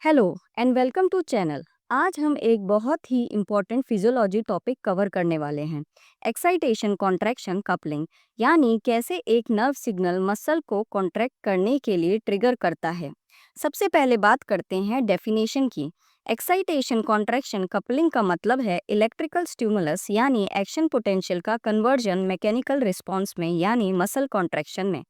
Hello and welcome to channel. आज हम एक बहुत ही इम्पोर्टेंट फिजियोलॉजी टॉपिक कवर करने वाले हैं। एक्साइटेशन कॉन्ट्रैक्शन कपलिंग, यानी कैसे एक नर्व सिग्नल मसल को कॉन्ट्रैक्ट करने के लिए ट्रिगर करता है। सबसे पहले बात करते हैं डेफिनेशन की। एक्साइटेशन कॉन्ट्रैक्शन कपलिंग का मतलब है इलेक्ट्रिकल स्टिमुलस यानी एक्शन पोटेंशियल का कन्वर्जन मैकेनिकल रिस्पॉन्स में यानी मसल कॉन्ट्रैक्शन में।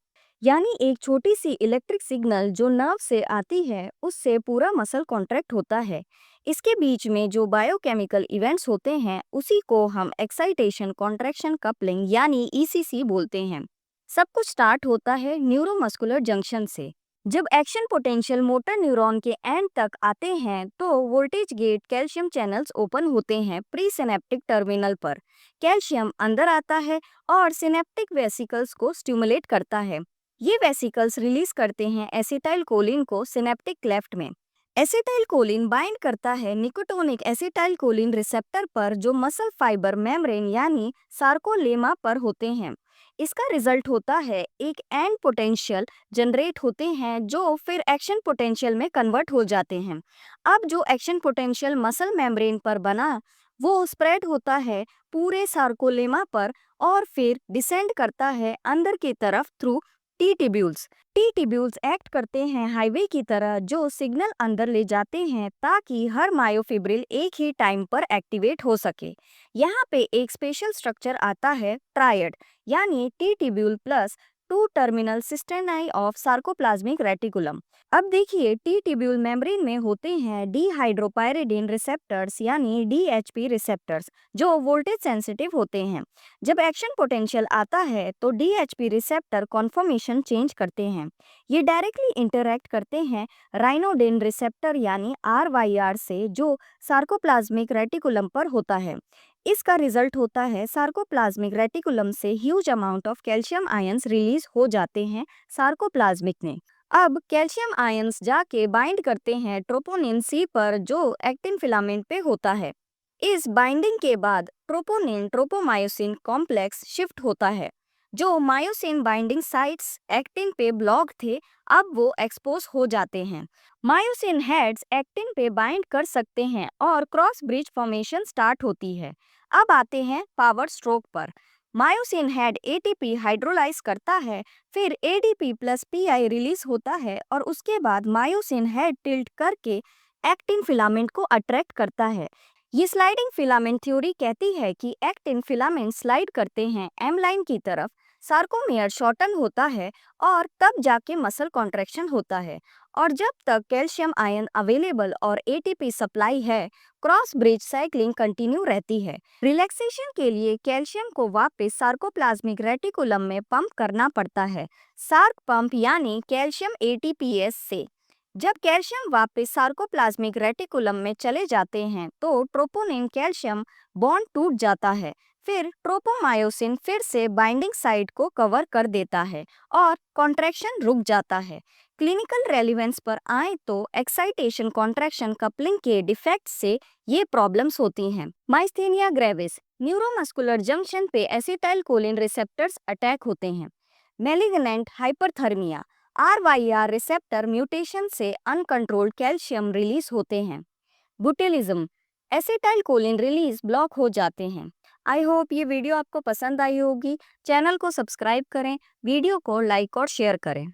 यानी एक छोटी सी इलेक्ट्रिक सिग्नल जो नर्व से आती है उससे पूरा मसल कॉन्ट्रैक्ट होता है। इसके बीच में जो बायोकेमिकल इवेंट्स होते हैं उसी को हम एक्साइटेशन कॉन्ट्रैक्शन कपलिंग यानी ईसीसी बोलते हैं। सब कुछ स्टार्ट होता है न्यूरोमस्कुलर जंक्शन से। जब एक्शन पोटेंशियल मोटर न्यूरॉन के एंड तक आते हैं तो voltage gate calcium channels open होते हैं प्री सिनेप्टिक टर्मिनल पर। कैल्शियम अंदर आता है और सिनेप्टिक वेसिकल्स को स्टिमुलेट करता है। ये वेसिकल्स रिलीज करते हैं एसिटाइल कोलिन को सिनेप्टिक क्लेफ्ट में। एसिटाइल कोलिन बाइंड करता है निकोटोनिक एसिटाइल कोलिन रिसेप्टर पर जो मसल फाइबर मेम्ब्रेन यानी सार्कोलेमा पर होते हैं। इसका रिजल्ट होता है एक एंड पोटेंशियल जनरेट होते हैं जो फिर एक्शन पोटेंशियल में कन्वर्ट हो जाते हैं। अब जो एक्शन पोटेंशियल मसल मेम्ब्रेन पर बना वो स्प्रेड होता है पूरे सार्कोलेमा पर और फिर डिसेंड करता है अंदर की तरफ through T tubules. T tubules act करते हैं हाईवे की तरह जो सिग्नल अंदर ले जाते हैं ताकि हर मायोफिब्रिल एक ही टाइम पर एक्टिवेट हो सके। यहाँ पे एक स्पेशल स्ट्रक्चर आता है ट्रायड, यानी T tubule plus two terminal cisternae of sarcoplasmic reticulum. अब देखिए टी टिब्यूल मेम्ब्रेन में होते हैं डीहाइड्रोपायरिडिन रिसेप्टर्स यानी डीएचपी रिसेप्टर्स जो वोल्टेज सेंसिटिव होते हैं। जब एक्शन पोटेंशियल आता है तो डीएचपी रिसेप्टर कॉन्फॉर्मेशन चेंज करते हैं। ये डायरेक्टली इंटरैक्ट करते हैं राइनोडिन रिसेप्टर यानी आरवाईआर से जो सार्कोप्लाज्मिक रेटिकुलम पर होता है। इसका रिजल्ट होता है सार्कोप्लाज्मिक रेटिकुलम से huge amount of calcium ions release हो जाते हैं सार्कोप्लाज्मिक में। अब कैल्शियम आयंस जाके बाइंड करते हैं ट्रोपोनिन सी पर जो एक्टिन फिलामेंट पे होता है। इस बाइंडिंग के बाद ट्रोपोनिन ट्रोपोमायोसिन कॉम्प्लेक्स शिफ्ट होता है। जो मायोसिन बाइंडिंग साइट्स एक्टिन पे ब्लॉक थे अब वो एक्सपोज हो जाते हैं। मायोसिन हेड्स एक्टिन पे बाइंड कर सकते हैं और क्रॉस ब्रिज फॉर्मेशन स्टार्ट होती है। अब आते हैं पावर स्ट्रोक पर। मायोसिन हेड एटीपी हाइड्रोलाइज करता है, फिर एडीपी प्लस पीआई रिलीज होता है और उसके बाद मायोसिन हेड टिल्ट करके एक्टिन फिलामेंट को अट्रैक्ट करता है। ये स्लाइडिंग फिलामेंट थ्योरी कहती है कि एक्टिन फिलामेंट स्लाइड करते हैं एम लाइन की तरफ, सार्कोमेयर शॉर्टन होता है और तब जाके मसल कॉन्ट्रैक्शन होता है। और जब तक कैल्शियम आयन अवेलेबल और एटीपी सप्लाई है क्रॉस ब्रिज साइक्लिंग कंटिन्यू रहती है। रिलैक्सेशन के लिए कैल्शियम को वापस सार्कोप्लाज्मिक रेटिकुलम में पंप करना पड़ता है, सार्क पंप यानी कैल्शियम एटीपीएस से। जब कैल्शियम वापस सार्कोप्लाज्मिक रेटिकुलम में चले जाते हैं तो ट्रोपोनिन कैल्शियम बॉन्ड टूट जाता है। फिर ट्रोपोमायोसिन फिर से बाइंडिंग साइट को कवर कर देता है और कॉन्ट्रैक्शन रुक जाता है। क्लिनिकल रेलिवेंस पर आए तो एक्साइटेशन कॉन्ट्रैक्शन कपलिंग के डिफेक्ट से ये प्रॉब्लम्स होती हैं। माइस्थेनिया ग्रेविस न्यूरोमस्कुलर जंक्शन पे एसिटाइल कोलिन रिसेप्टर्स अटैक होते हैं। मेलिग्नेंट हाइपरथर्मिया आरवाईआर रिसेप्टर म्यूटेशन से अनकंट्रोल्ड कैल्शियम रिलीज होते हैं। बुटिलिज्म एसिटाइल कोलिन रिलीज ब्लॉक हो जाते हैं। आई होप ये वीडियो आपको पसंद आई होगी। चैनल को सब्सक्राइब करें, वीडियो को लाइक और शेयर करें।